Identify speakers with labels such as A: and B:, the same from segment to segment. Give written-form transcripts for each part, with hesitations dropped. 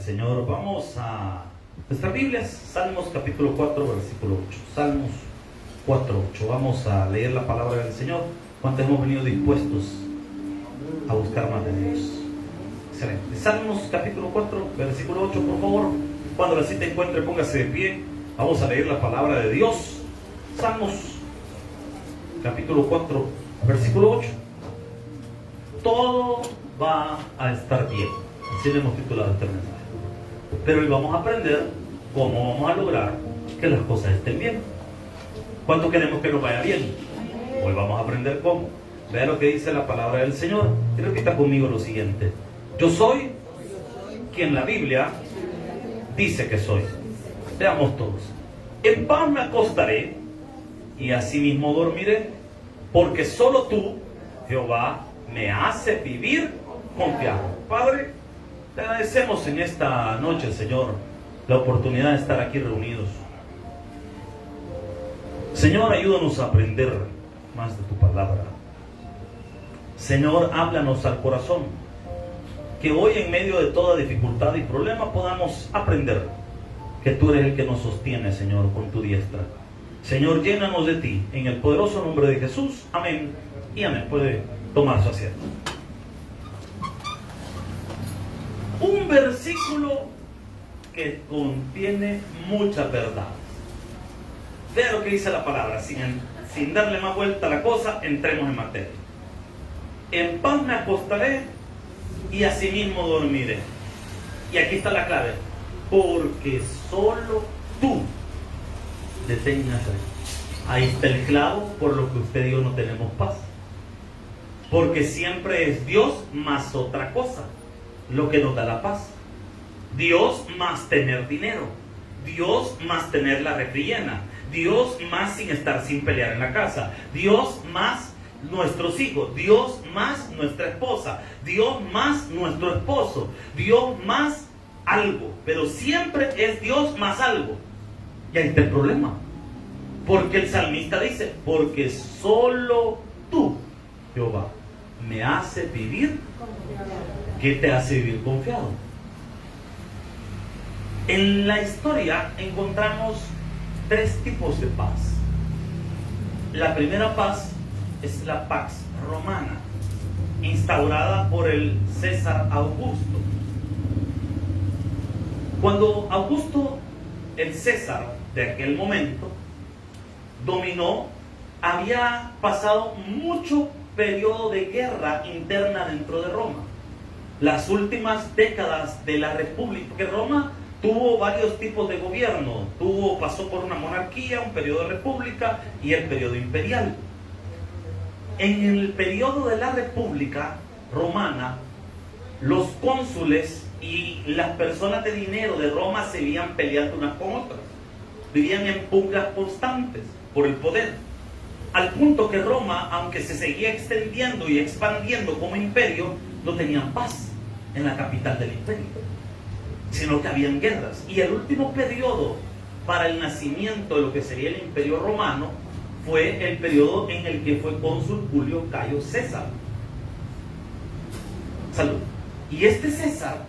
A: Señor. Vamos a nuestras Biblias, Salmos capítulo 4, versículo 8. Salmos 4, 8. Vamos a leer la palabra del Señor. ¿Cuántos hemos venido dispuestos a buscar más de Dios? Excelente. Salmos capítulo 4, versículo 8, por favor. Cuando la cita encuentre, póngase de pie. Vamos a leer la palabra de Dios. Salmos capítulo 4, versículo 8. Todo va a estar bien. Así le hemos titulado este mensaje. Pero hoy vamos a aprender cómo vamos a lograr que las cosas estén bien. ¿Cuánto queremos que nos vaya bien? Hoy vamos a aprender cómo. Vea lo que dice la palabra del Señor y repita conmigo lo siguiente: yo soy quien la Biblia dice que soy. Veamos todos. En paz me acostaré y asimismo dormiré, porque solo tú, Jehová, me haces vivir confiado. Padre, te agradecemos en esta noche, Señor, la oportunidad de estar aquí reunidos. Señor, ayúdanos a aprender más de tu palabra. Señor, háblanos al corazón, que hoy en medio de toda dificultad y problema podamos aprender que tú eres el que nos sostiene, Señor, con tu diestra. Señor, llénanos de ti, en el poderoso nombre de Jesús. Amén y amén. Puede tomar su asiento. Un versículo que contiene mucha verdad. Vea lo que dice la palabra, sin darle más vuelta a la cosa, entremos en materia. En paz me acostaré y asimismo dormiré. Y aquí está la clave: porque solo tú detengas ahí. Ahí está el clavo por lo que usted y yo no tenemos paz. Porque siempre es Dios más otra cosa lo que nos da la paz. Dios más tener dinero, Dios más tener la refri llena, Dios más sin estar sin pelear en la casa, Dios más nuestros hijos, Dios más nuestra esposa, Dios más nuestro esposo, Dios más algo. Pero siempre es Dios más algo. Y ahí está el problema, porque el salmista dice: porque solo tú, Jehová, me hace vivir. ¿Qué te hace vivir confiado? En la historia encontramos tres tipos de paz. La primera paz es la Pax Romana, instaurada por el César Augusto. Cuando Augusto, el César de aquel momento, dominó, había pasado mucho periodo de guerra interna dentro de Roma. Las últimas décadas de la República, porque Roma tuvo varios tipos de gobierno, pasó por una monarquía, un periodo de república y el periodo imperial. En el periodo de la República Romana, los cónsules y las personas de dinero de Roma se vivían peleando unas con otras, vivían en pugnas constantes por el poder, al punto que Roma, aunque se seguía extendiendo y expandiendo como imperio, no tenían paz en la capital del imperio, sino que habían guerras. Y el último periodo para el nacimiento de lo que sería el imperio romano fue el periodo en el que fue cónsul Julio Cayo César. Salud. Y este César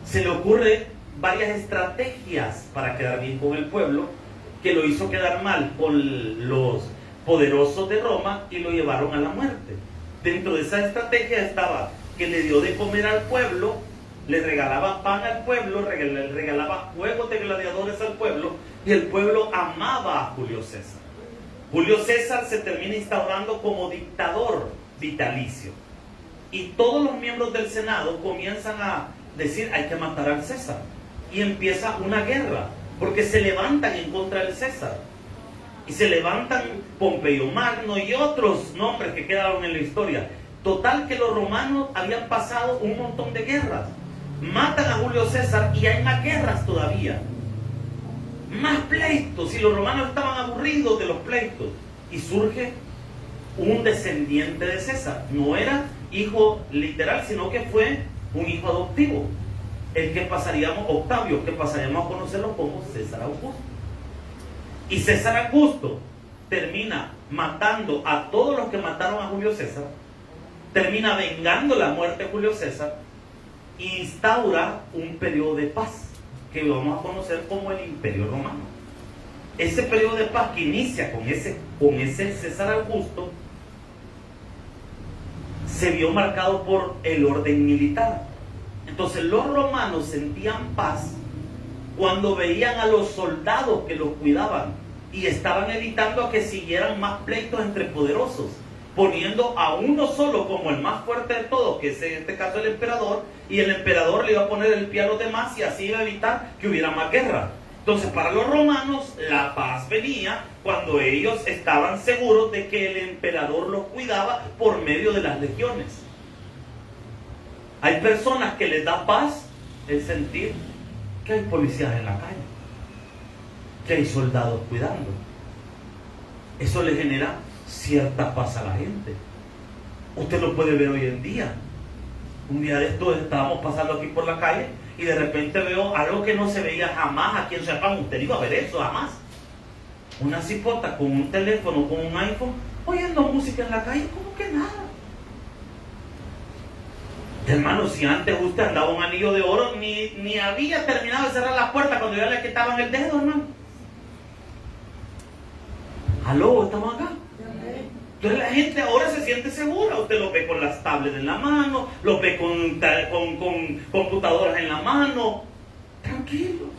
A: se le ocurre varias estrategias para quedar bien con el pueblo, que lo hizo quedar mal con los poderosos de Roma y lo llevaron a la muerte. Dentro de esa estrategia estaba que le dio de comer al pueblo, le regalaba pan al pueblo, le regalaba juegos de gladiadores al pueblo, y el pueblo amaba a Julio César. Julio César se termina instaurando como dictador vitalicio, y todos los miembros del Senado comienzan a decir: hay que matar al César, y empieza una guerra, porque se levantan en contra del César, y se levantan Pompeyo Magno y otros nombres que quedaron en la historia. Total que los romanos habían pasado un montón de guerras, matan a Julio César y hay más guerras todavía, más pleitos, y los romanos estaban aburridos de los pleitos, y surge un descendiente de César. No era hijo literal, sino que fue un hijo adoptivo, el que pasaríamos, Octavio, que pasaríamos a conocerlo como César Augusto. Y César Augusto termina matando a todos los que mataron a Julio César, termina vengando la muerte de Julio César, instaura un periodo de paz que vamos a conocer como el Imperio Romano. Ese periodo de paz que inicia con ese César Augusto se vio marcado por el orden militar. Entonces los romanos sentían paz cuando veían a los soldados que los cuidaban y estaban evitando que siguieran más pleitos entre poderosos, poniendo a uno solo como el más fuerte de todos, que es en este caso el emperador, y el emperador le iba a poner el pie a los demás y así iba a evitar que hubiera más guerra. Entonces para los romanos la paz venía cuando ellos estaban seguros de que el emperador los cuidaba por medio de las legiones. Hay personas que les da paz el sentir que hay policías en la calle, que hay soldados cuidando. Eso le genera cierta paz a la gente. Usted lo puede ver hoy en día. Un día de estos estábamos pasando aquí por la calle y de repente veo algo que no se veía jamás aquí en Chapán. Usted iba a ver eso jamás. Una cipota con un teléfono, con un iPhone, oyendo música en la calle, como que nada. Hermano, si antes usted andaba un anillo de oro, ni había terminado de cerrar la puerta cuando ya le quitaban el dedo, hermano. ¿Aló? ¿Estamos acá? Entonces la gente ahora se siente segura. Usted lo ve con las tablets en la mano, lo ve con computadoras en la mano. Tranquilo.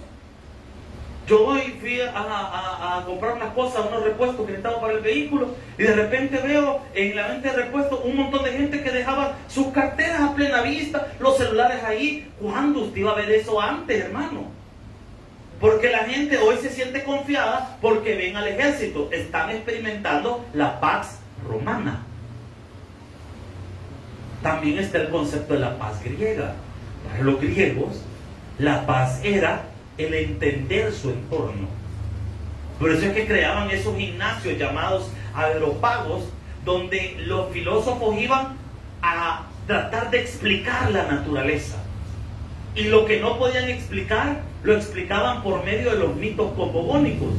A: Yo hoy fui a comprar unas cosas, unos repuestos que necesitaba para el vehículo, y de repente veo en la venta de repuestos un montón de gente que dejaba sus carteras a plena vista, los celulares ahí. ¿Cuándo usted iba a ver eso antes, hermano? Porque la gente hoy se siente confiada porque ven al ejército. Están experimentando la paz romana. También está el concepto de la paz griega. Para los griegos, la paz era el entender su entorno. Por eso es que creaban esos gimnasios llamados aeropagos, donde los filósofos iban a tratar de explicar la naturaleza. Y lo que no podían explicar, lo explicaban por medio de los mitos cosmogónicos.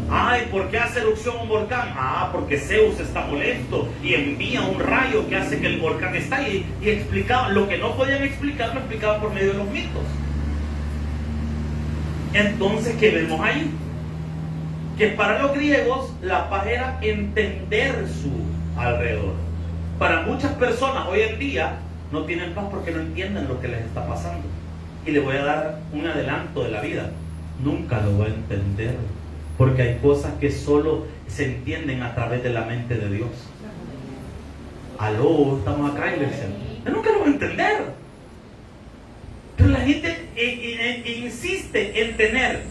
A: Ay, ¿por qué hace erupción un volcán? Ah, porque Zeus está molesto y envía un rayo que hace que el volcán estalle. Y explicaban lo que no podían explicar, lo explicaban por medio de los mitos. Entonces, ¿qué vemos ahí? Que para los griegos la paz era entender su alrededor. Para muchas personas hoy en día no tienen paz porque no entienden lo que les está pasando. Y les voy a dar un adelanto de la vida. Nunca lo voy a entender, porque hay cosas que solo se entienden a través de la mente de Dios. Aló, estamos acá, iglesia. Yo nunca lo voy a entender. Pero la gente insiste en tener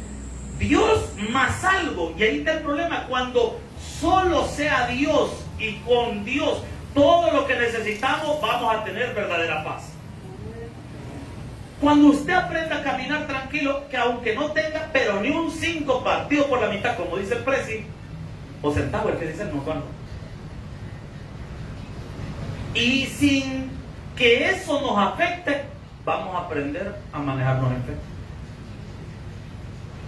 A: Dios más algo. Y ahí está el problema. Cuando solo sea Dios y con Dios todo lo que necesitamos, vamos a tener verdadera paz. Cuando usted aprenda a caminar tranquilo, que aunque no tenga pero ni un 5 partido por la mitad, como dice el presi, o centavo, el que dice no cuando, y sin que eso nos afecte, vamos a aprender a manejarnos en fe.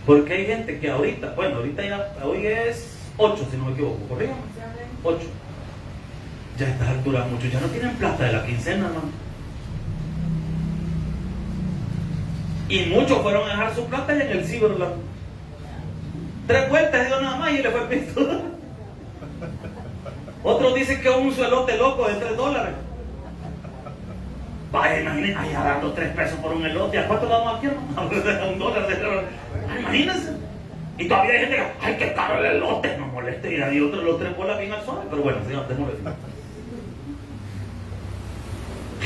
A: Porque hay gente que ahorita, bueno, ahorita ya, hoy es 8 si no me equivoco, ¿correcto? 8. Ya a estas alturas muchos ya no tienen plata de la quincena, ¿no? Y muchos fueron a dejar su plata en el Ciberland. 3 vueltas dio nada más y le fue pisto. Otros dicen que es un suelote loco de $3. Vaya, imagínense, ay, dando 3 pesos por un elote. ¿A cuánto le damos aquí? A $1. Imagínense. Y todavía hay gente que, ay, qué caro el elote, no moleste. Y hay otros, los 3 bolas bien al suave. Pero bueno, señor, te moleste.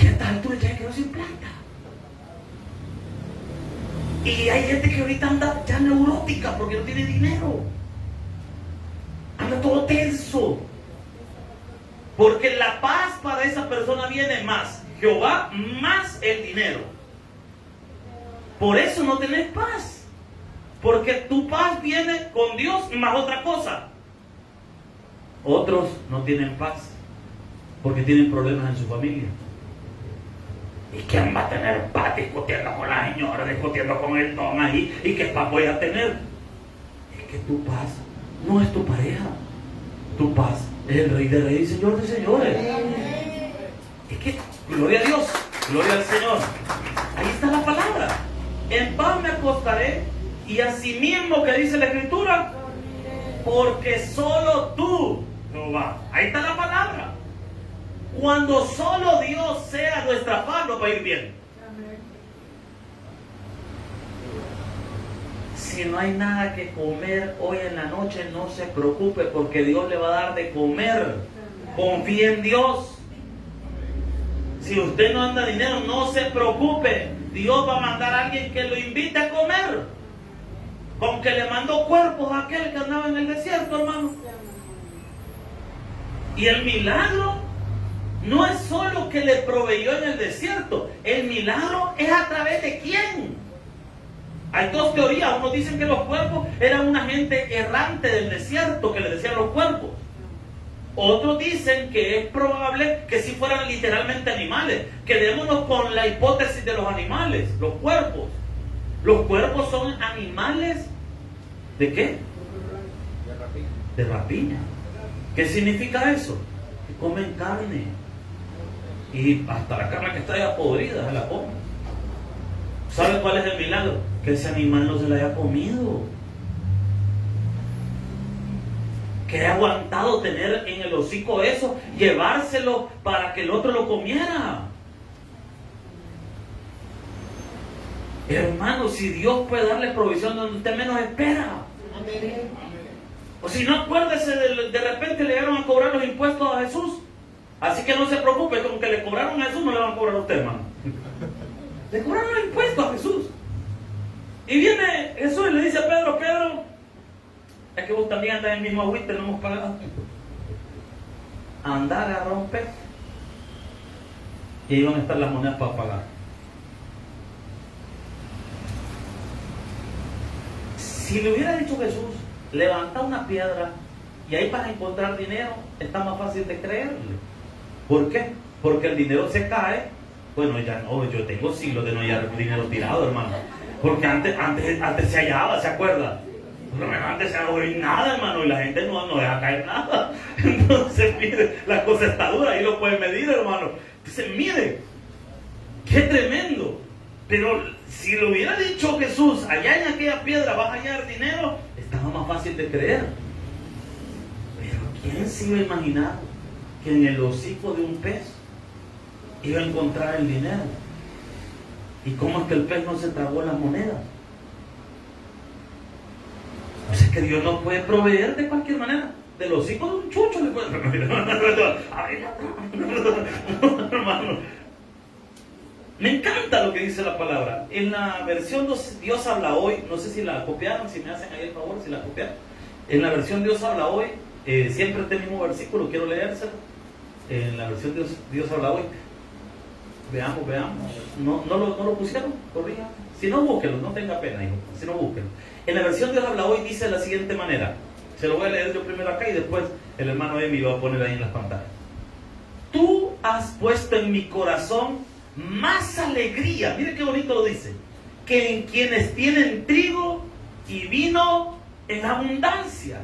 A: Y a estas alturas ya quedó sin plata. Y hay gente que ahorita anda ya neurótica porque no tiene dinero. Anda todo tenso. Porque la paz para esa persona viene más Jehová, más el dinero. Por eso no tenés paz. Porque tu paz viene con Dios más otra cosa. Otros no tienen paz porque tienen problemas en su familia. ¿Y quién va a tener paz discutiendo con la señora, discutiendo con el don ahí? ¿Y qué paz voy a tener? Es que tu paz no es tu pareja. Tu paz es el Rey de Reyes y Señor de Señores. Es que, gloria a Dios, Gloria al Señor. Ahí está la palabra. En paz me acostaré y asimismo que dice la Escritura, porque solo tú, Jehová. Ahí está la palabra. Cuando solo Dios sea nuestra paz, nos va a ir bien. Si no hay nada que comer hoy en la noche, no se preocupe, porque Dios le va a dar de comer. Confíe en Dios. Si usted no anda dinero, no se preocupe. Dios va a mandar a alguien que lo invite a comer. Con que le mandó cuerpos a aquel que andaba en el desierto, hermano. Y el milagro no es solo que le proveyó en el desierto. El milagro es a través de quién. Hay dos teorías. Unos dicen que los cuerpos eran una gente errante del desierto que le decían los cuerpos. Otros dicen que es probable que sí fueran literalmente animales. Quedémonos con la hipótesis de los animales, los cuerpos. Los cuerpos son animales ¿de qué? De rapiña. ¿Qué significa eso? Que comen carne. Y hasta la carne que está ya podrida se la comen. ¿Sabe cuál es el milagro? Que ese animal no se la haya comido. Que haya aguantado tener en el hocico eso, llevárselo para que el otro lo comiera. Hermano, si Dios puede darle provisión donde usted menos espera. Amén. O si no, acuérdese, de repente le dieron a cobrar los impuestos a Jesús. Así que no se preocupe, con que le cobraron a Jesús no le van a cobrar a usted, hermano. Le cobraron los impuestos a Jesús. Y viene Jesús y le dice a Pedro, Pedro, es que vos también andas en el mismo agüite, no hemos pagado. Anda, agarra un pez. Y ahí van a estar las monedas para pagar. Si le hubiera dicho Jesús, levanta una piedra y ahí vas a encontrar dinero, está más fácil de creerle. ¿Por qué? Porque el dinero se cae. Bueno, ya no, yo tengo siglos de no hallar dinero tirado, hermano. Porque antes se hallaba, ¿se acuerda? Antes se hallaba nada, hermano, y la gente no deja caer nada. Entonces, mire, la cosa está dura, ahí lo pueden medir, hermano. Entonces, mire, qué tremendo. Pero si lo hubiera dicho Jesús, allá en aquella piedra vas a hallar dinero, estaba más fácil de creer. Pero ¿quién se iba a imaginar que en el hocico de un pez iba a encontrar el dinero? ¿Y cómo es que el pez no se tragó las monedas? O sea que Dios nos puede proveer de cualquier manera. Del hocico de un chucho le puede proveer. Hermano, me encanta lo que dice la palabra. En la versión Dios habla hoy, no sé si la copiaron, si me hacen ahí el favor, si la copiaron. En la versión Dios habla hoy, siempre este mismo versículo, quiero leérselo. En la versión Dios habla hoy. Veamos. No lo pusieron, corrija. Si no, búsquenlo, no tenga pena, hijo. Si no, búsquenlo. En la versión Dios habla hoy dice de la siguiente manera. Se lo voy a leer yo primero acá y después el hermano Emi va a poner ahí en las pantallas. Tú has puesto en mi corazón más alegría, mire qué bonito lo dice, que en quienes tienen trigo y vino en abundancia.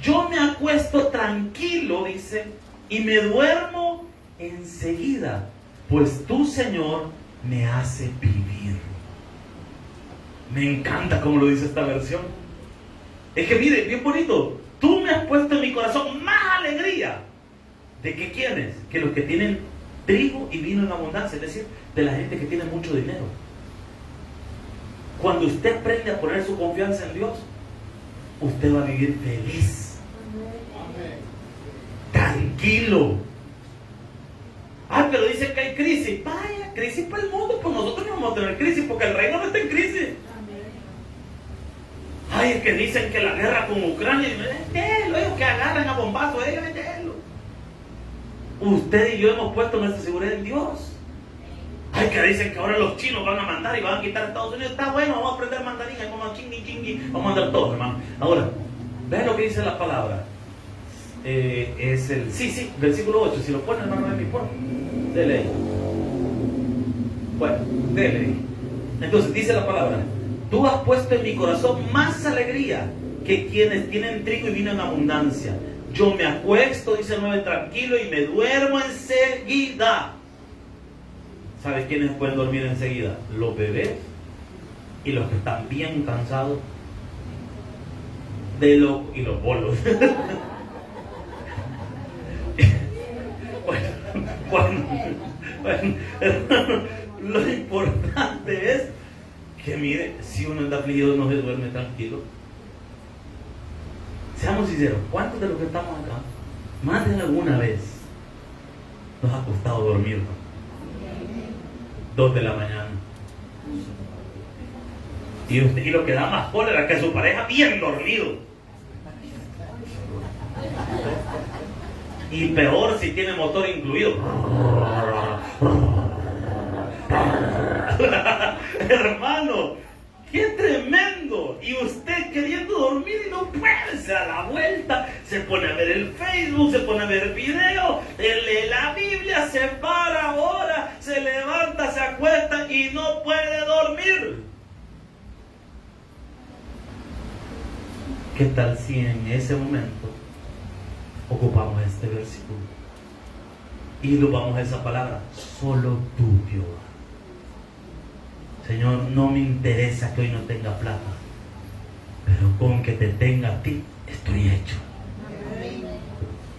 A: Yo me acuesto tranquilo, dice, y me duermo enseguida, pues tú, Señor, me hace vivir. Me encanta como lo dice esta versión. Es que mire, bien bonito. Tú me has puesto en mi corazón más alegría. ¿De qué quieres? Que los que tienen trigo y vino en abundancia, es decir, de la gente que tiene mucho dinero. Cuando usted aprende a poner su confianza en Dios, usted va a vivir feliz. Tranquilo. Pero dicen que hay crisis. Vaya, crisis para el mundo. Pues nosotros no vamos a tener crisis porque el reino no está en crisis. Ay, es que dicen que la guerra con Ucrania, ellos que agarran a bombazos, mételo. Usted y yo hemos puesto nuestra seguridad en Dios. Ay, que dicen que ahora los chinos van a mandar y van a quitar a Estados Unidos. Está bueno, vamos a aprender mandarín, vamos a chingui, vamos a mandar todo, hermano. Ahora, vean lo que dice la palabra. Es el, versículo 8. Si lo pone, hermano, de mi porfa. Dele ahí. Bueno, dele ahí. Entonces, dice la palabra. Tú has puesto en mi corazón más alegría que quienes tienen trigo y vino en abundancia. Yo me acuesto, dice el 9, tranquilo y me duermo enseguida. ¿Sabe quiénes pueden dormir enseguida? Los bebés y los que están bien cansados y los bolos. Bueno, lo importante es que mire, si uno anda afligido no se duerme tranquilo. Seamos sinceros, ¿cuántos de los que estamos acá, más de alguna vez, nos ha costado dormirnos? 2 de la mañana. Y lo que da más cólera que su pareja bien dormido. Y peor si tiene motor incluido. Hermano, ¡qué tremendo! Y usted queriendo dormir y no puede, se da la vuelta, se pone a ver el Facebook, se pone a ver video, lee la Biblia, se para ahora, se levanta, se acuesta y no puede dormir. ¿Qué tal si en ese momento ocupamos este versículo y lo vamos a esa palabra? Solo tú, Jehová. Señor, no me interesa que hoy no tenga plata, pero con que te tenga a ti, estoy hecho.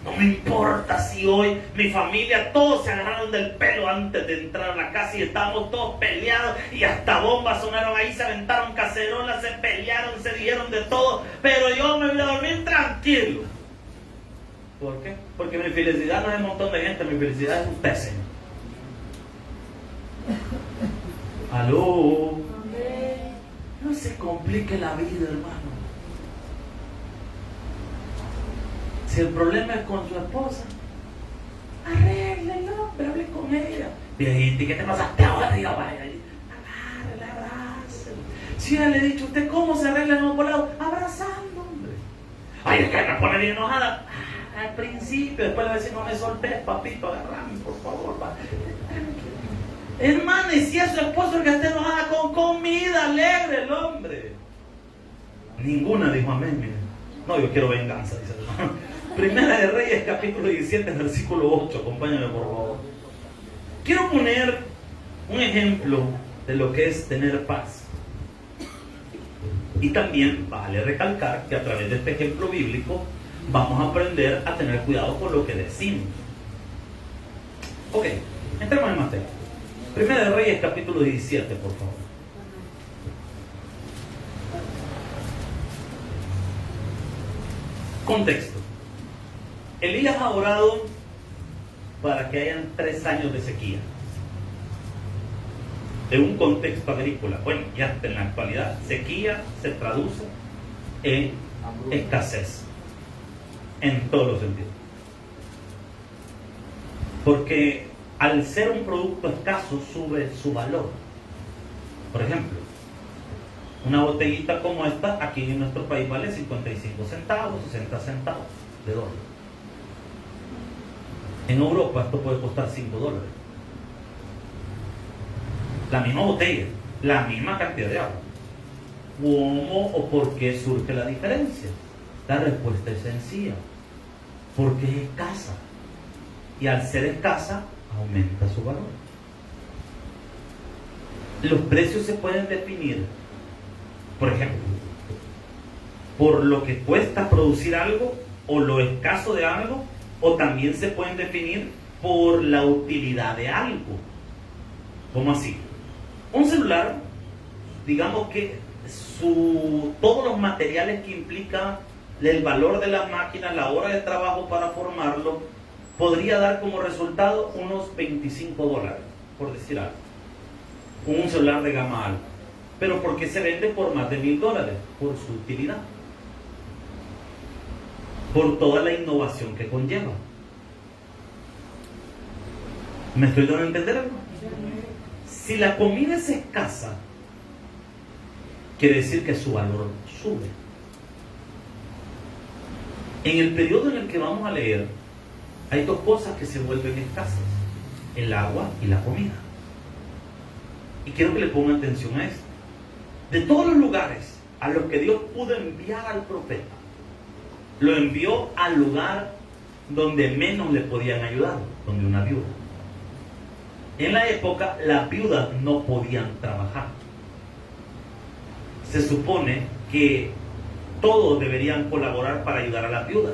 A: No me importa si hoy mi familia, todos se agarraron del pelo antes de entrar a la casa y estábamos todos peleados y hasta bombas sonaron ahí, se aventaron cacerolas, se pelearon, se dijeron de todo, pero yo me voy a dormir tranquilo. ¿Por qué? Porque mi felicidad no es un montón de gente, mi felicidad es usted, Señor. Aló. No se complique la vida, hermano. Si el problema es con su esposa, arréglelo, pero hable con ella. Viejita, ¿qué te pasaste ahora? Diga, vaya, agárrela, abrázela. Si ya le he dicho, ¿usted cómo se arregla en un volado? Abrazando, hombre. Ay, es que me pone bien enojada. Al principio, después le voy a decir, no me soltes, papito, agarrame, por favor, va. Hermano, y si es su esposo que esté enojada con comida, alegre el hombre. Ninguna dijo amén, mire. No, yo quiero venganza, dice el hermano. Primera de Reyes, capítulo 17, versículo 8. Acompáñame, por favor. Quiero poner un ejemplo de lo que es tener paz. Y también vale recalcar que a través de este ejemplo bíblico vamos a aprender a tener cuidado con lo que decimos. Ok, entremos en materia. Primera de Reyes, capítulo 17, por favor. Contexto. Elías ha orado para que hayan 3 años de sequía. En un contexto agrícola. Bueno, ya hasta en la actualidad, sequía se traduce en escasez. En todos los sentidos. Porque al ser un producto escaso, sube su valor. Por ejemplo, una botellita como esta, aquí en nuestro país vale 55 centavos, 60 centavos de dólar. En Europa esto puede costar $5. La misma botella, la misma cantidad de agua. ¿Cómo o por qué surge la diferencia? La respuesta es sencilla. Porque es escasa. Y al ser escasa, aumenta su valor. Los precios se pueden definir, por ejemplo, por lo que cuesta producir algo o lo escaso de algo, o también se pueden definir por la utilidad de algo. ¿Cómo así? Un celular, digamos que todos los materiales que implica el valor de las máquinas, la hora de trabajo para formarlo, podría dar como resultado unos $25, por decir algo. Un celular de gama alta. Pero ¿por qué se vende por más de $1,000? Por su utilidad. Por toda la innovación que conlleva. ¿Me estoy dando a entender algo? Si la comida es escasa, quiere decir que su valor sube. En el periodo en el que vamos a leer, hay 2 cosas que se vuelven escasas: el agua y la comida. Y quiero que le pongan atención a esto. De todos los lugares a los que Dios pudo enviar al profeta, lo envió al lugar donde menos le podían ayudar, donde una viuda. En la época, las viudas no podían trabajar. Se supone que todos deberían colaborar para ayudar a las viudas.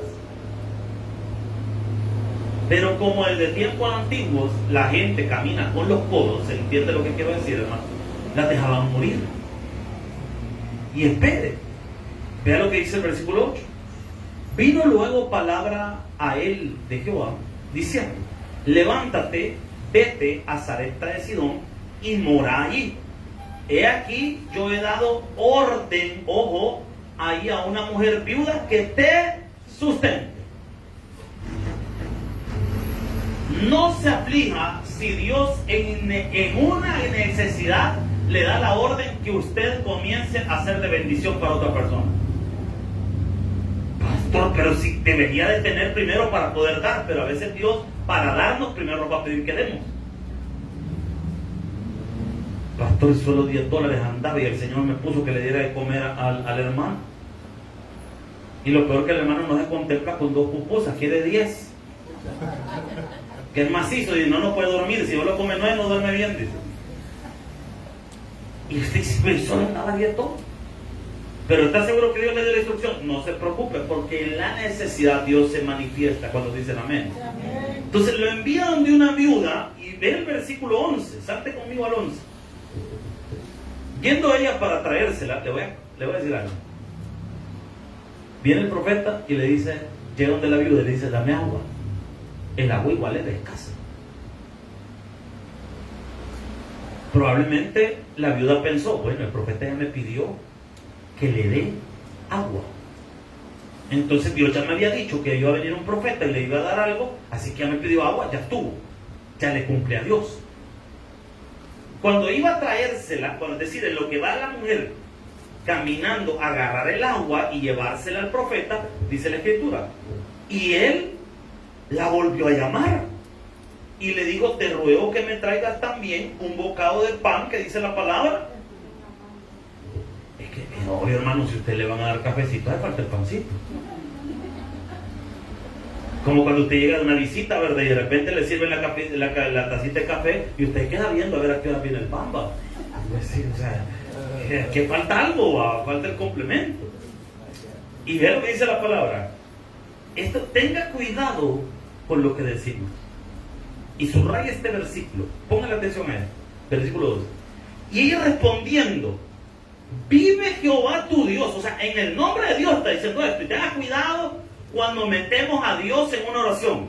A: Pero como desde tiempos antiguos la gente camina con los codos, ¿se entiende lo que quiero decir, hermano? Las dejaban morir. Y espere, vea lo que dice el versículo 8. Vino luego palabra a él de Jehová, diciendo: levántate, vete a Sarepta de Sidón y mora allí. He aquí, yo he dado orden, ojo, ahí a una mujer viuda que te sustente. No se aflija si Dios en una necesidad le da la orden que usted comience a hacer de bendición para otra persona. Pastor, pero si debería de tener primero para poder dar, pero a veces Dios para darnos primero nos va a pedir que demos. Pastor, solo $10 andaba y el Señor me puso que le diera de comer al hermano. Y lo peor que el hermano no se contempla con 2 pupusas, quiere 10. Que es macizo y no puede dormir. Si yo lo come 9 no duerme bien, dice. Y usted dice, pero solo andaba dieto. Pero ¿está seguro que Dios le dio la instrucción? No se preocupe, porque en la necesidad Dios se manifiesta cuando dicen amén. Entonces lo envía donde una viuda y ve el versículo 11. Salte conmigo al 11. Yendo ella para traérsela, le voy a decir algo. Viene el profeta y le dice, llega donde la viuda y le dice, dame agua. El agua igual es escasa. Probablemente la viuda pensó, bueno, el profeta ya me pidió que le dé agua. Entonces Dios ya me había dicho que iba a venir un profeta y le iba a dar algo, así que ya me pidió agua, ya estuvo. Ya le cumple a Dios. Cuando iba a traérsela, es decir, en lo que va la mujer caminando a agarrar el agua y llevársela al profeta, dice la escritura, y él la volvió a llamar y le dijo, te ruego que me traigas también un bocado de pan, que dice la palabra. Es que, no, hermano, si usted le van a dar cafecito, hace falta el pancito. Como cuando usted llega de una visita, ¿verdad? Y de repente le sirven la tacita de café y usted queda viendo a ver a qué hora viene el pan, ¿va? Pues sí, o sea, que falta algo, ¿va? Falta el complemento. Y ve lo que dice la palabra. Esto, tenga cuidado con lo que decimos. Y subraya este versículo. Póngale atención a él. Versículo 2. Y ella respondiendo, vive Jehová tu Dios. O sea, en el nombre de Dios está diciendo esto. Y tenga cuidado cuando metemos a Dios en una oración.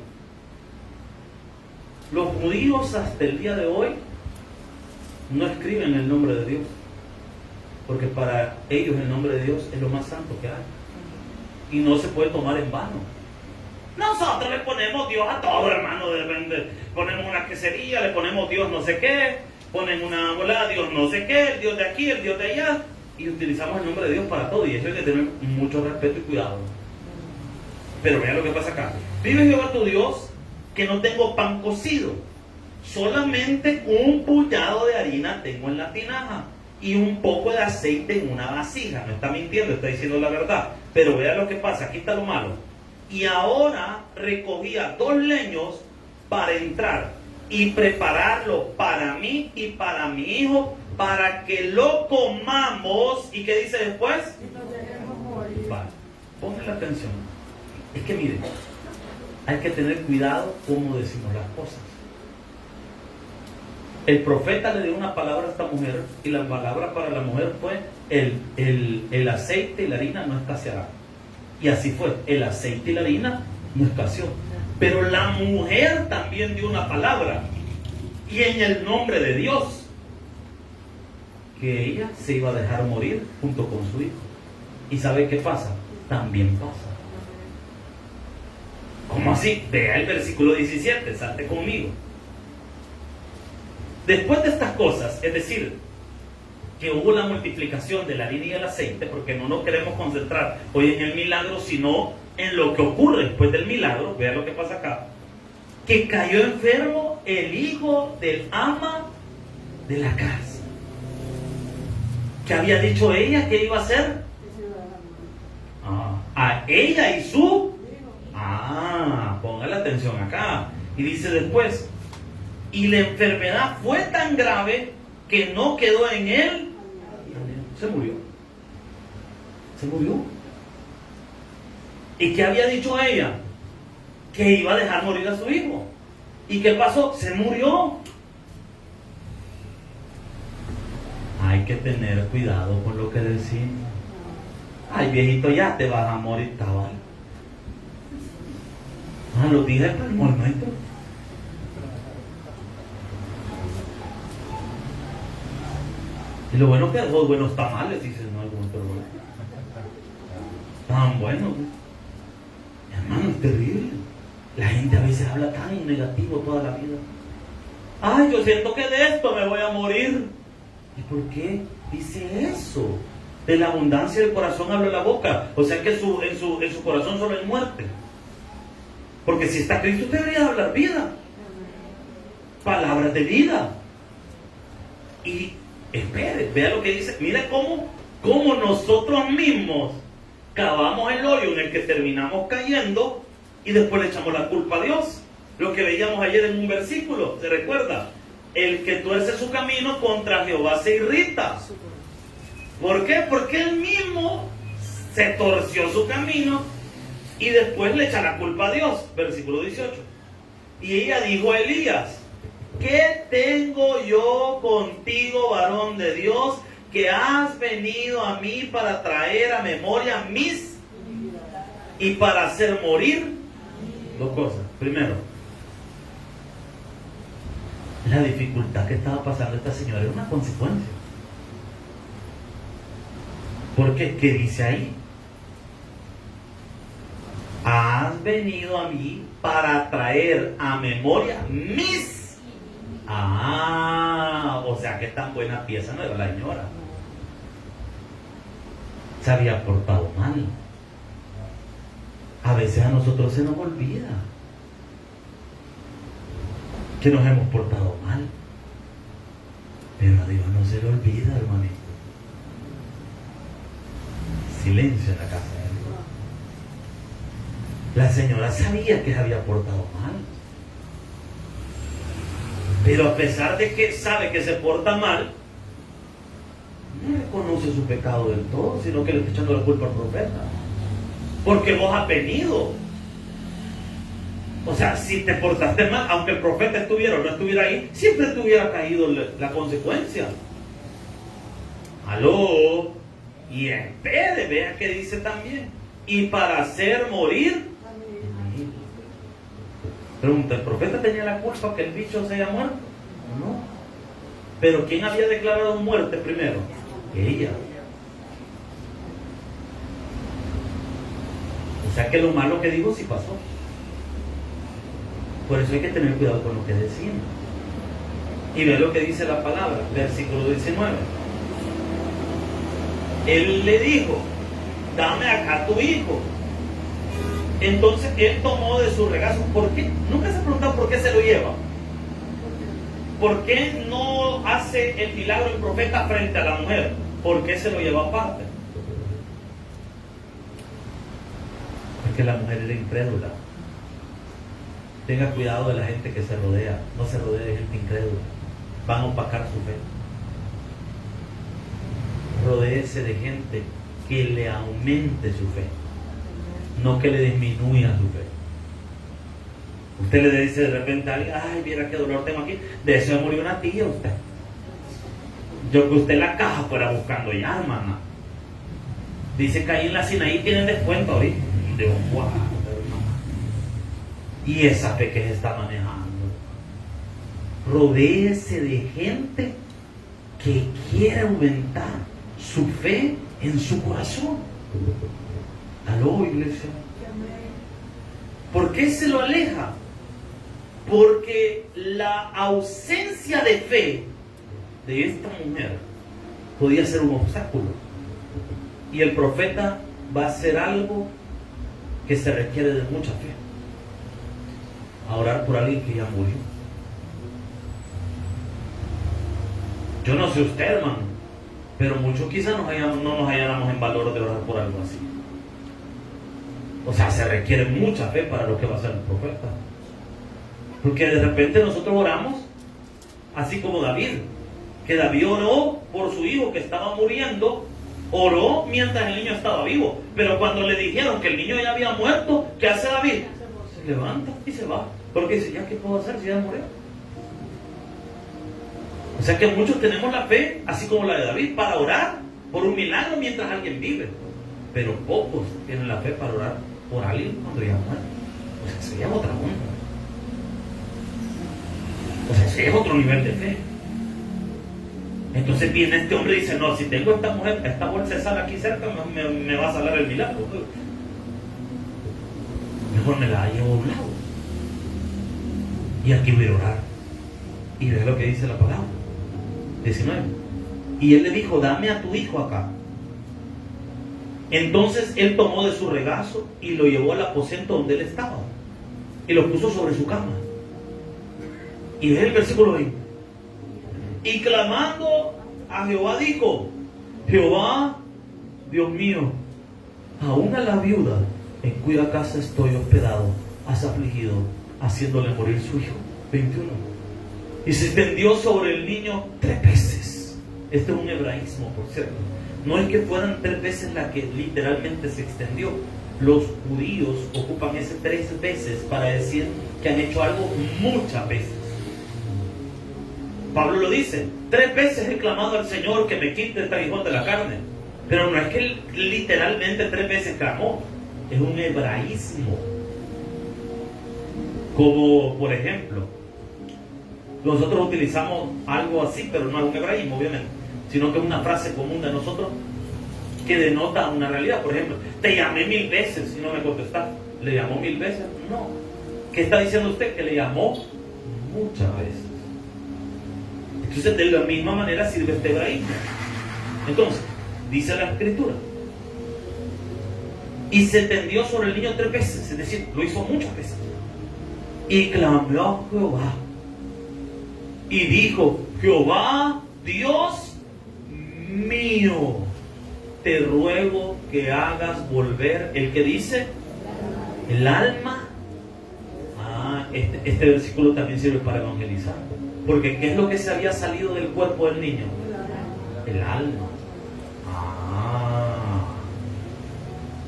A: Los judíos hasta el día de hoy no escriben el nombre de Dios, porque para ellos el nombre de Dios es lo más santo que hay y no se puede tomar en vano. Nosotros le ponemos Dios a todo, hermano. Ponemos una quesería, le ponemos Dios no sé qué, ponen una bola, Dios no sé qué, el Dios de aquí, el Dios de allá, y utilizamos el nombre de Dios para todo, y eso hay que tener mucho respeto y cuidado. Pero vean lo que pasa acá. Vive Jehová tu Dios, que no tengo pan cocido, solamente un puñado de harina tengo en la tinaja y un poco de aceite en una vasija. No está mintiendo, está diciendo la verdad. Pero vean lo que pasa, aquí está lo malo. Y ahora recogía 2 leños para entrar y prepararlo para mí y para mi hijo, para que lo comamos. ¿Y qué dice después?
B: Y nos dejemos morir.
A: Vale, ponle atención. Es que miren, hay que tener cuidado cómo decimos las cosas. El profeta le dio una palabra a esta mujer, y la palabra para la mujer fue el aceite y la harina no escasearán. Y así fue, el aceite y la harina no escaseó. Pero la mujer también dio una palabra, y en el nombre de Dios, que ella se iba a dejar morir junto con su hijo. ¿Y sabe qué pasa? También pasa. ¿Cómo así? Vea el versículo 17, salte conmigo. Después de estas cosas, es decir, que hubo la multiplicación de la harina y el aceite, porque no nos queremos concentrar hoy en el milagro, sino en lo que ocurre después del milagro. Vea lo que pasa acá. Que cayó enfermo el hijo del ama de la casa. ¿Qué había dicho ella que iba a hacer? A ella y su... póngale atención acá. Y dice después, Y la enfermedad fue tan grave que no quedó en él. Se murió. Se murió. ¿Y qué había dicho ella? Que iba a dejar morir a su hijo. ¿Y qué pasó? Se murió. Hay que tener cuidado con lo que decimos. Ay, viejito, ya te vas a morir, cabal. Lo dije por el momento. Y lo bueno que los buenos tamales, dicen, no algún problema. Tan buenos. Hermano, es terrible. La gente a veces habla tan negativo toda la vida. Ay, yo siento que de esto me voy a morir. ¿Y por qué dice eso? De la abundancia del corazón habla la boca. O sea que en su corazón solo hay muerte. Porque si está Cristo, usted debería hablar vida. Palabras de vida. Y espere, vea lo que dice. Mira cómo nosotros mismos cavamos el hoyo en el que terminamos cayendo y después le echamos la culpa a Dios. Lo que veíamos ayer en un versículo, ¿se recuerda? El que tuerce su camino contra Jehová se irrita. ¿Por qué? Porque él mismo se torció su camino y después le echa la culpa a Dios. Versículo 18. Y ella dijo a Elías: ¿qué tengo yo contigo, varón de Dios, que has venido a mí para traer a memoria mis y para hacer morir? Dos cosas. Primero, la dificultad que estaba pasando esta señora era una consecuencia. Porque, ¿qué dice ahí? Has venido a mí para traer a memoria mis. O sea que tan buena pieza no era la señora. Se había portado mal. A veces a nosotros se nos olvida que nos hemos portado mal. Pero a Dios no se le olvida, hermanito. Silencio en la casa de Dios. La señora sabía que se había portado mal. Pero a pesar de que sabe que se porta mal, no reconoce su pecado del todo, sino que le está echando la culpa al profeta. Porque vos has venido. O sea, si te portaste mal, aunque el profeta estuviera o no estuviera ahí, siempre te hubiera caído la consecuencia. Aló. Y espere, vea que dice también. Y para hacer morir. Pregunta, ¿el profeta tenía la culpa que el bicho se haya muerto? No. Pero ¿quién había declarado muerte primero? Ella. O sea que lo malo que dijo sí pasó. Por eso hay que tener cuidado con lo que decimos. Y ve lo que dice la palabra, versículo 19. Él le dijo: dame acá tu hijo. Entonces él tomó de su regazo. ¿Por qué? Nunca se ha preguntado por qué se lo lleva. ¿Por qué no hace el milagro el profeta frente a la mujer? ¿Por qué se lo lleva aparte? Porque la mujer era incrédula. Tenga cuidado de la gente que se rodea. No se rodee de gente incrédula. Van a opacar su fe. Rodéese de gente que le aumente su fe, no que le disminuya su fe. Usted le dice de repente a alguien: ay, viera qué dolor tengo aquí. De eso me murió una tía usted. Yo que usted en la caja fuera buscando ya, hermana. Dice que ahí en la Sinaí tienen descuento hoy. De un cuarto, hermana. Y esa fe que se está manejando. Rodéese de gente que quiere aumentar su fe en su corazón. Aló, iglesia. ¿Por qué se lo aleja? Porque la ausencia de fe de esta mujer podía ser un obstáculo. Y el profeta va a hacer algo que se requiere de mucha fe: a orar por alguien que ya murió. Yo no sé usted, hermano, pero muchos quizás no nos halláramos en valor de orar por algo así. O sea, se requiere mucha fe para lo que va a hacer el profeta. Porque de repente nosotros oramos así como David, que David oró por su hijo que estaba muriendo, oró mientras el niño estaba vivo, pero cuando le dijeron que el niño ya había muerto, ¿qué hace David? Se levanta y se va, porque dice, ¿ya qué puedo hacer si ya murió? O sea que muchos tenemos la fe, así como la de David, para orar por un milagro mientras alguien vive, pero pocos tienen la fe para orar por alguien cuando ya muere. O sea, sería otra onda. O sea, ese es otro nivel de fe. Entonces viene este hombre y dice, no, si tengo esta mujer se sale aquí cerca, me va a salir el milagro. Mejor me la llevo a un lado. Y aquí voy a orar. Y ve lo que dice la palabra. 19. Y él le dijo, dame a tu hijo acá. Entonces él tomó de su regazo y lo llevó al aposento donde él estaba. Y lo puso sobre su cama. Y ve el versículo 20. Y clamando a Jehová dijo, Jehová, Dios mío, aún a la viuda en cuya casa estoy hospedado, has afligido, haciéndole morir su hijo. 21. Y se extendió sobre el niño 3 veces. Este es un hebraísmo, por cierto. No es que fueran 3 veces la que literalmente se extendió. Los judíos ocupan ese 3 veces para decir que han hecho algo muchas veces. Pablo lo dice, 3 veces he clamado al Señor que me quite este aguijón de la carne. Pero no es que él literalmente 3 veces clamó, es un hebraísmo. Como por ejemplo, nosotros utilizamos algo así, pero no es un hebraísmo obviamente, sino que es una frase común de nosotros que denota una realidad. Por ejemplo, te llamé 1000 veces y no me contestaste. ¿Le llamó 1000 veces? No. ¿Qué está diciendo usted? Que le llamó muchas veces. Entonces, de la misma manera sirve este hebraísmo. Entonces, dice la escritura, y se tendió sobre el niño 3 veces, es decir, lo hizo muchas veces. Y clamó a Jehová. Y dijo, Jehová, Dios mío, te ruego que hagas volver, el que dice, el alma. Este versículo también sirve para evangelizar. Porque ¿qué es lo que se había salido del cuerpo del niño? El alma.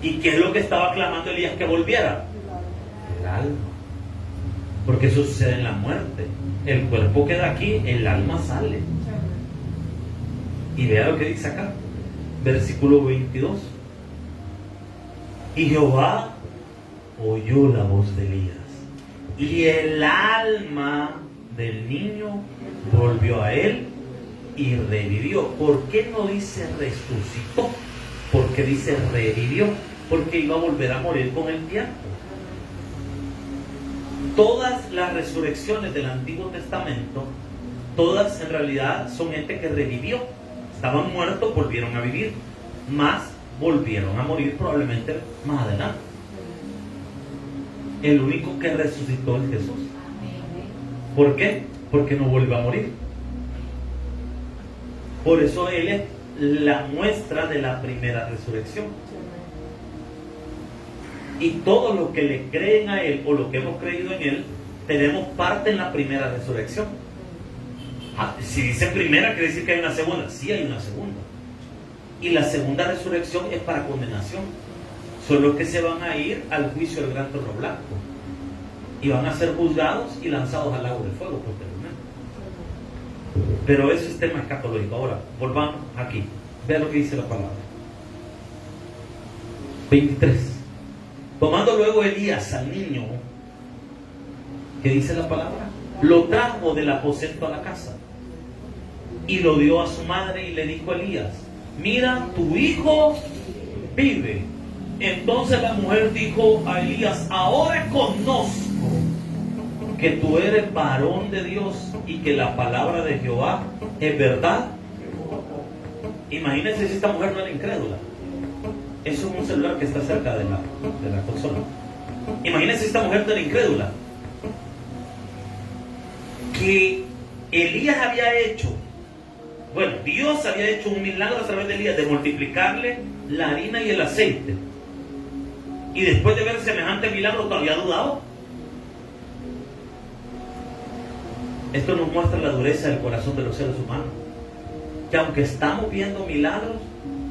A: ¿Y qué es lo que estaba clamando Elías que volviera? El alma. Porque eso sucede en la muerte. El cuerpo queda aquí, el alma sale. Y vea lo que dice acá. Versículo 22. Y Jehová oyó la voz de Elías. Y el alma del niño volvió a él y revivió. ¿Por qué no dice resucitó? ¿Por qué dice revivió? Porque iba a volver a morir con el tiempo. Todas las resurrecciones del Antiguo Testamento, todas en realidad son gente que revivió. Estaban muertos, volvieron a vivir, más volvieron a morir probablemente más adelante. El único que resucitó es Jesús. ¿Por qué? Porque no vuelve a morir. Por eso Él es la muestra de la primera resurrección. Y todos los que le creen a Él o los que hemos creído en Él, tenemos parte en la primera resurrección. Si dice primera, quiere decir que hay una segunda. Sí, hay una segunda. Y la segunda resurrección es para condenación. Son los que se van a ir al juicio del gran trono blanco. Y van a ser juzgados y lanzados al lago de fuego posteriormente. Pero eso es tema escatológico. Ahora, volvamos aquí. Vean lo que dice la palabra. 23. Tomando luego Elías al niño, ¿qué dice la palabra? Lo trajo del aposento a la casa y lo dio a su madre y le dijo a Elías, mira, tu hijo vive. Entonces la mujer dijo a Elías, ahora conozco que tú eres varón de Dios y que la palabra de Jehová es verdad. Imagínense si esta mujer no era incrédula. Eso es un celular que está cerca de la consola. Imagínense si esta mujer no era incrédula. Que Elías había hecho, bueno, Dios había hecho un milagro a través de Elías de multiplicarle la harina y el aceite. Y después de ver semejante milagro todavía dudado. Esto nos muestra la dureza del corazón de los seres humanos, que aunque estamos viendo milagros,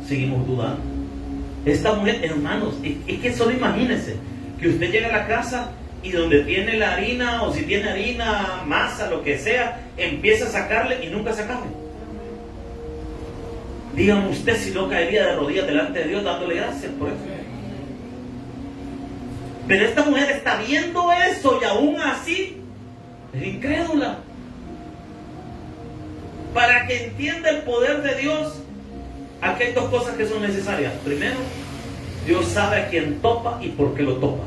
A: seguimos dudando. Esta mujer, hermanos, es que solo imagínense que usted llega a la casa y donde tiene la harina, o si tiene harina, masa, lo que sea, empieza a sacarle y nunca se acabe. Dígame usted si no caería de rodillas delante de Dios dándole gracias por eso. Pero esta mujer está viendo eso y aún así es incrédula. Para que entienda el poder de Dios, aquí hay dos cosas que son necesarias. Primero, Dios sabe a quién topa y por qué lo topa.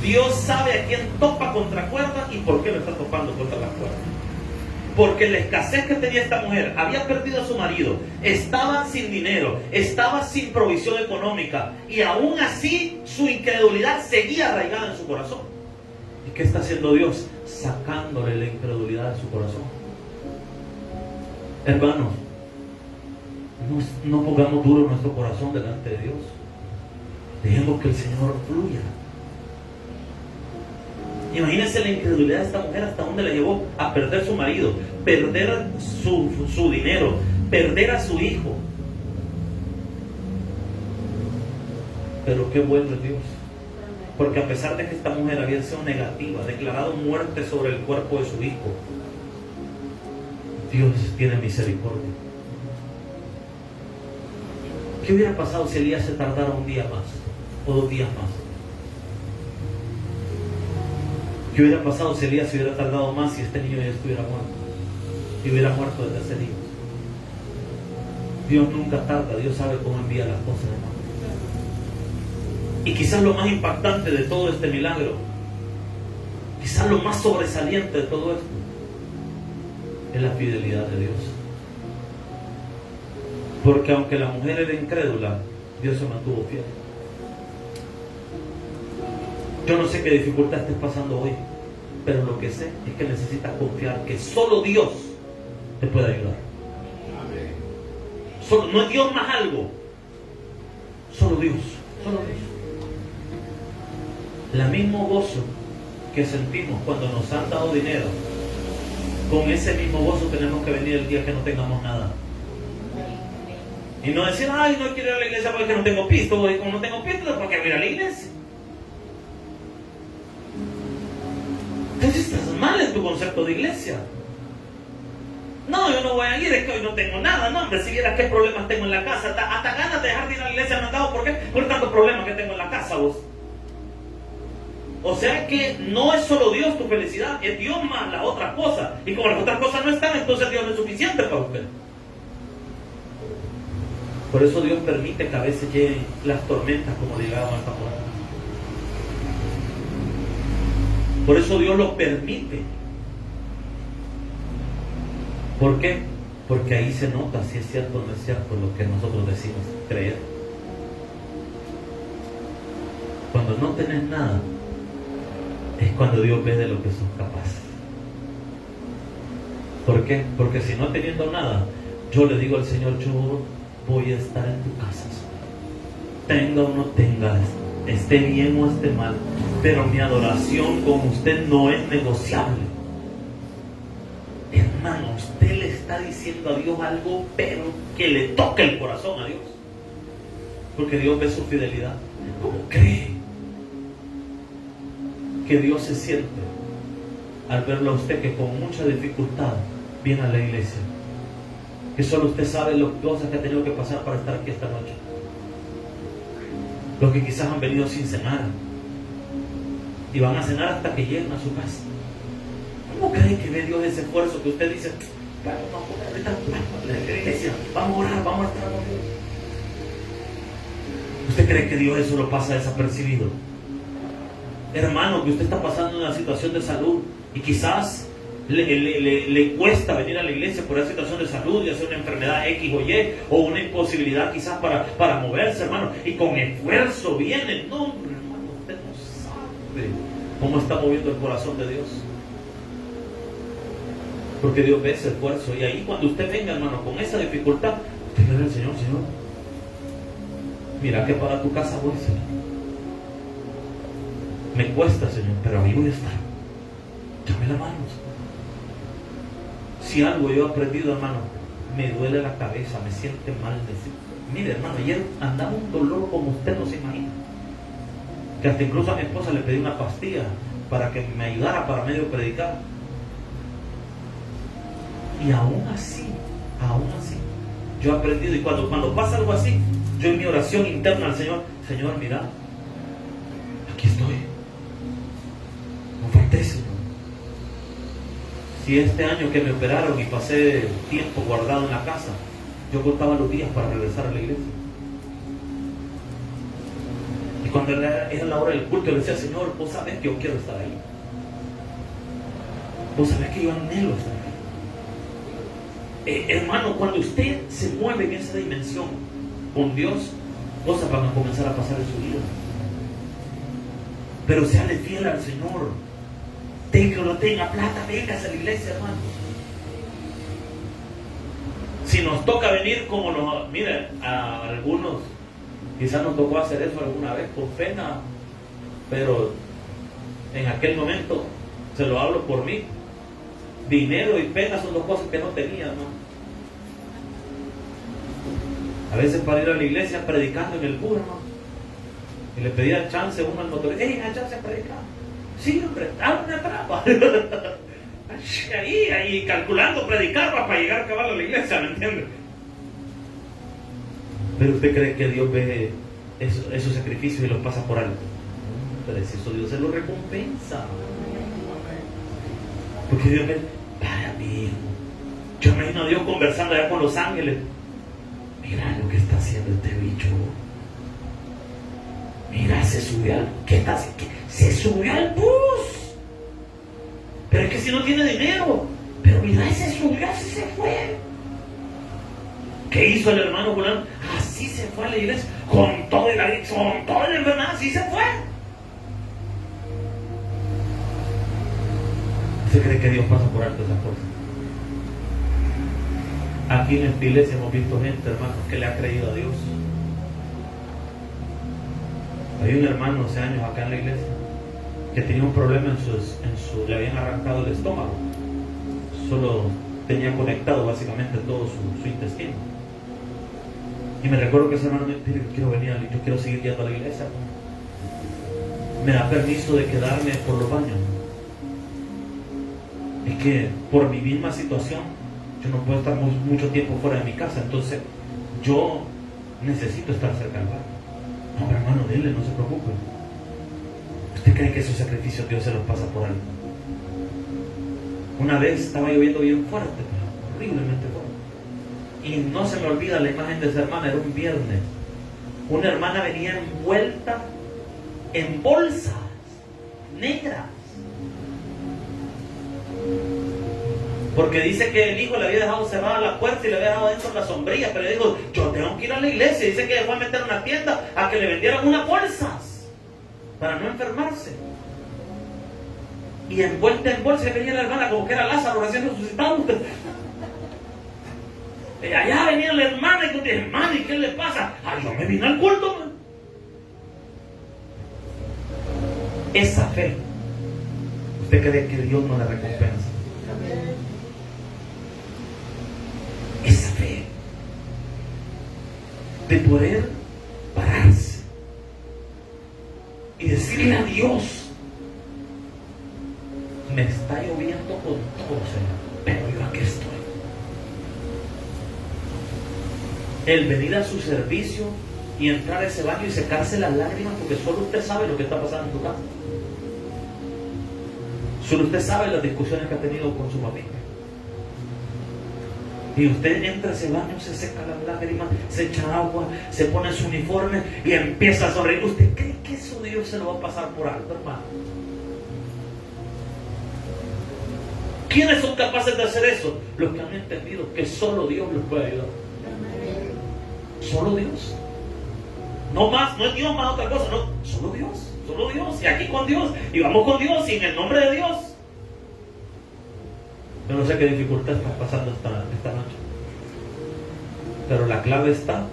A: Dios sabe a quién topa contra cuerdas y por qué lo está topando contra las cuerdas. Porque la escasez que tenía esta mujer, había perdido a su marido, estaba sin dinero, estaba sin provisión económica, y aún así su incredulidad seguía arraigada en su corazón. ¿Y qué está haciendo Dios? Sacándole la incredulidad de su corazón. Hermanos, no pongamos duro nuestro corazón delante de Dios. Dejemos que el Señor fluya. Imagínense la incredulidad de esta mujer, hasta dónde la llevó a perder su marido, perder su dinero, perder a su hijo. Pero qué bueno es Dios, porque a pesar de que esta mujer había sido negativa, declarado muerte sobre el cuerpo de su hijo, Dios tiene misericordia. ¿Qué hubiera pasado si Elías se tardara un día más o 2 días más? ¿Qué hubiera pasado si Elías se hubiera tardado más y este niño ya estuviera muerto? Y hubiera muerto desde hace días. Dios nunca tarda, Dios sabe cómo envía las cosas, hermano. Y quizás lo más impactante de todo este milagro, quizás lo más sobresaliente de todo esto, es la fidelidad de Dios. Porque aunque la mujer era incrédula, Dios se mantuvo fiel. Yo no sé qué dificultad estés pasando hoy, pero lo que sé es que necesitas confiar que solo Dios te puede ayudar. Solo, no es Dios más algo, solo Dios, solo Dios. El mismo gozo que sentimos cuando nos han dado dinero, con ese mismo gozo tenemos que venir el día que no tengamos nada. Y no decir, ay, no quiero ir a la iglesia porque no tengo pisto, y como no tengo pisto, ¿por qué voy a ir a la iglesia? Entonces estás mal en tu concepto de iglesia. No, yo no voy a ir, es que hoy no tengo nada. No, hombre, si vieras qué problemas tengo en la casa, hasta ganas de dejar de ir a la iglesia me han dado. ¿Por qué? Por tantos problemas que tengo en la casa, vos. O sea que no es solo Dios tu felicidad, es Dios más las otras cosas. Y como las otras cosas no están, entonces Dios no es suficiente para usted. Por eso Dios permite que a veces lleguen las tormentas, como digamos esta mujer. Por eso Dios lo permite. ¿Por qué? Porque ahí se nota si es cierto o no es cierto lo que nosotros decimos creer. Cuando no tenés nada, es cuando Dios ve de lo que sos capaz. ¿Por qué? Porque si no teniendo nada, yo le digo al Señor, yo voy a estar en tu casa, tenga o no tenga, esté bien o esté mal, pero mi adoración con usted no es negociable. Hermano, usted le está diciendo a Dios algo, pero que le toque el corazón a Dios, porque Dios ve su fidelidad. ¿Cómo cree que Dios se siente al verlo a usted que con mucha dificultad viene a la iglesia? Que solo usted sabe las cosas que ha tenido que pasar para estar aquí esta noche. Los que quizás han venido sin cenar y van a cenar hasta que lleguen a su casa. ¿Cómo cree que ve Dios ese esfuerzo que usted dice, bueno, vamos a ahorita a la iglesia, vamos a orar, vamos a estar con Dios? ¿Usted cree que Dios eso lo pasa desapercibido? Hermano, que usted está pasando una situación de salud y quizás le cuesta venir a la iglesia por esa situación de salud, ya sea una enfermedad X o Y, o una imposibilidad quizás para moverse, hermano, y con esfuerzo viene. No, hermano, usted no sabe cómo está moviendo el corazón de Dios, porque Dios ve ese esfuerzo. Y ahí cuando usted venga, hermano, con esa dificultad, usted le dice al Señor, Señor, mira que para tu casa voy, Señor. Me cuesta, Señor, pero ahí voy a estar. Llame la mano. Si algo yo he aprendido, hermano, me duele la cabeza, me siente mal. Mire, hermano, ayer andaba un dolor como usted no se imagina. Que hasta incluso a mi esposa le pedí una pastilla para que me ayudara para medio predicar. Y aún así, yo he aprendido. Y cuando pasa algo así, yo en mi oración interna al Señor, Señor, mira, aquí estoy. No faltes, Señor. Si este año que me operaron y pasé tiempo guardado en la casa, yo contaba los días para regresar a la iglesia. Y cuando era la hora del culto, le decía, Señor, vos sabés que yo quiero estar ahí. Vos sabés que yo anhelo estar ahí. Hermano, cuando usted se mueve en esa dimensión con Dios, cosas van a comenzar a pasar en su vida. Pero séale fiel al Señor. Tenga o no tenga plata, véngase a la iglesia, hermano. Si nos toca venir como nos... Mire, a algunos quizás nos tocó hacer eso alguna vez por pena, pero en aquel momento, se lo hablo por mí, dinero y pena son dos cosas que no tenía, ¿no? A veces para ir a la iglesia predicando en el bus, ¿no? Y le pedía chance uno al motorista, ¡hey, da chance a predicar! Sí, hombre, dame una trampa. ahí calculando predicar para llegar a acabar a la iglesia, ¿me entiende? Pero usted cree que Dios ve esos sacrificios y los pasa por alto. Pero si eso Dios se lo recompensa. Porque Dios me... Para mí, yo imagino a Dios conversando allá con los ángeles. Mira lo que está haciendo este bicho. Mira, se subió al... ¿Qué está haciendo? Se subió al bus. Pero es que si no tiene dinero. Pero mira, se subió, así se fue. ¿Qué hizo el hermano fulano? Así se fue a la iglesia. Con todo el enfermedad, así se fue. ¿Usted cree que Dios pasa por alto esas cosas? Aquí en esta iglesia hemos visto gente, hermanos, que le ha creído a Dios. Hay un hermano hace años acá en la iglesia que tenía un problema le habían arrancado el estómago. Solo tenía conectado básicamente todo su intestino. Y me recuerdo que ese hermano me dijo, yo quiero seguir yendo a la iglesia. Me da permiso de quedarme por los baños. Es que por mi misma situación, yo no puedo estar mucho tiempo fuera de mi casa, entonces yo necesito estar cerca del baño. No, hermano, dile, no se preocupe. ¿Usted cree que esos sacrificios Dios se los pasa por algo? Una vez estaba lloviendo bien fuerte, pero horriblemente fuerte. Y no se me olvida la imagen de esa hermana, era un viernes. Una hermana venía envuelta en bolsas negras. Porque dice que el hijo le había dejado cerrada la puerta y le había dejado dentro la sombrilla. Pero le dijo, yo tengo que ir a la iglesia. Dice que fue a meter una tienda a que le vendieran unas bolsas para no enfermarse. Y envuelta en bolsa venía la hermana como que era Lázaro recién resucitado. Y allá venía la hermana y yo dije, hermana, ¿y qué le pasa? Ay, yo me vine al culto, man. Esa fe, ¿usted cree que Dios no la recompensa? Esa fe de poder pararse y decirle a Dios, me está lloviendo con todo, Señor, pero yo aquí estoy. El venir a su servicio y entrar a ese baño y secarse las lágrimas, porque solo usted sabe lo que está pasando en tu casa. Solo usted sabe las discusiones que ha tenido con su familia. Y usted entra a ese baño, se seca las lágrimas, se echa agua, se pone su uniforme y empieza a sonreír. ¿Usted cree que eso Dios se lo va a pasar por alto, hermano? ¿Quiénes son capaces de hacer eso? Los que han entendido que solo Dios los puede ayudar. Solo Dios. No más, no es Dios más otra cosa, no, solo Dios. Solo Dios, y aquí con Dios, y vamos con Dios, y en el nombre de Dios. Yo no sé qué dificultad está pasando esta noche, pero la clave está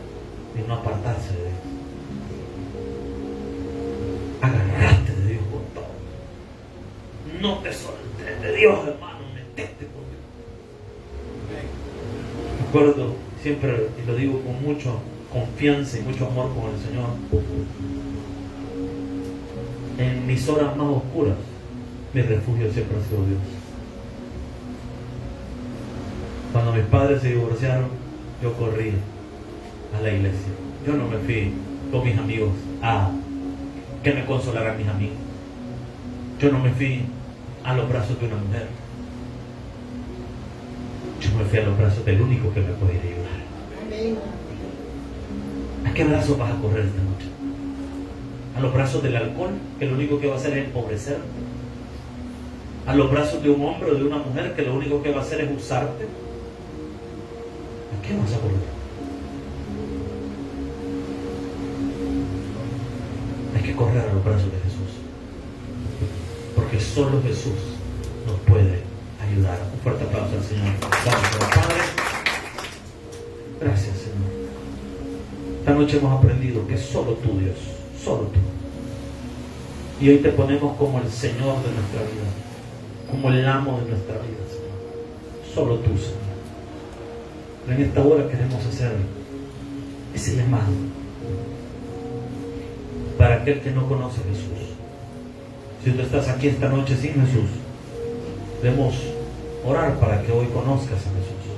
A: en no apartarse de Dios. Agarrarte de Dios con todo. No te soltes. de Dios, hermano, metete con Dios. Recuerdo siempre, y lo digo con mucha confianza y mucho amor con el Señor, en mis horas más oscuras, mi refugio siempre ha sido Dios. Cuando mis padres se divorciaron, yo corrí a la iglesia. Yo no me fui con mis amigos a que me consolaran mis amigos. Yo no me fui a los brazos de una mujer. Yo me fui a los brazos del único que me podía ayudar. ¿A qué brazos vas a correr esta noche? ¿A los brazos del alcohol, que lo único que va a hacer es empobrecerte? ¿A los brazos de un hombre o de una mujer, que lo único que va a hacer es usarte? ¿A qué vas a correr? Hay que correr a los brazos de Jesús, porque solo Jesús nos puede ayudar. Un fuerte aplauso al Señor. Padre, gracias, Señor. Esta noche hemos aprendido que solo tú, Dios, solo tú. Y hoy te ponemos como el Señor de nuestra vida, como el amo de nuestra vida, Señor. Solo tú, Señor. Pero en esta hora queremos hacer ese llamado para aquel que no conoce a Jesús. Si tú estás aquí esta noche sin Jesús, debemos orar para que hoy conozcas a Jesús,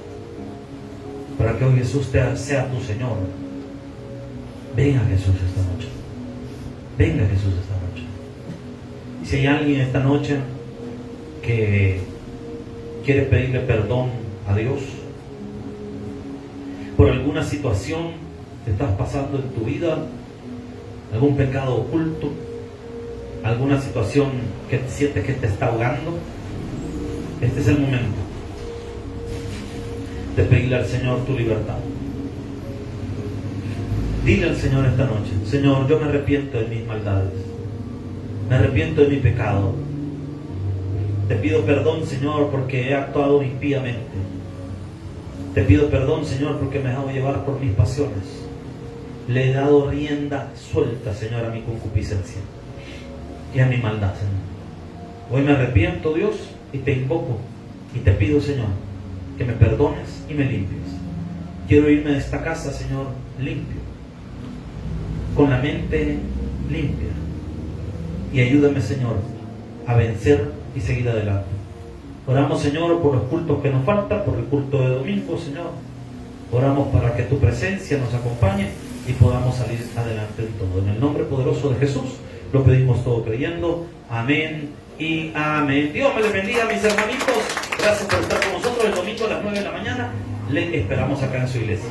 A: para que hoy Jesús sea tu Señor. Venga Jesús esta noche. Venga Jesús esta noche. Y si hay alguien esta noche que quiere pedirle perdón a Dios por alguna situación que estás pasando en tu vida, algún pecado oculto, alguna situación que sientes que te está ahogando, este es el momento de pedirle al Señor tu libertad. Dile al Señor esta noche: Señor, yo me arrepiento de mis maldades, me arrepiento de mi pecado. Te pido perdón, Señor, porque he actuado impíamente. Te pido perdón, Señor, porque me he dejado llevar por mis pasiones. Le he dado rienda suelta, Señor, a mi concupiscencia y a mi maldad, Señor. Hoy me arrepiento, Dios, y te invoco y te pido, Señor, que me perdones y me limpies. Quiero irme de esta casa, Señor, limpio, con la mente limpia, y ayúdame, Señor, a vencer y seguir adelante. Oramos, Señor, por los cultos que nos faltan, por el culto de domingo, Señor. Oramos para que tu presencia nos acompañe y podamos salir adelante en todo. En el nombre poderoso de Jesús lo pedimos todo creyendo. Amén y amén. Dios me les bendiga, mis hermanitos. Gracias por estar con nosotros el domingo a las 9 de la mañana. Les esperamos acá en su iglesia.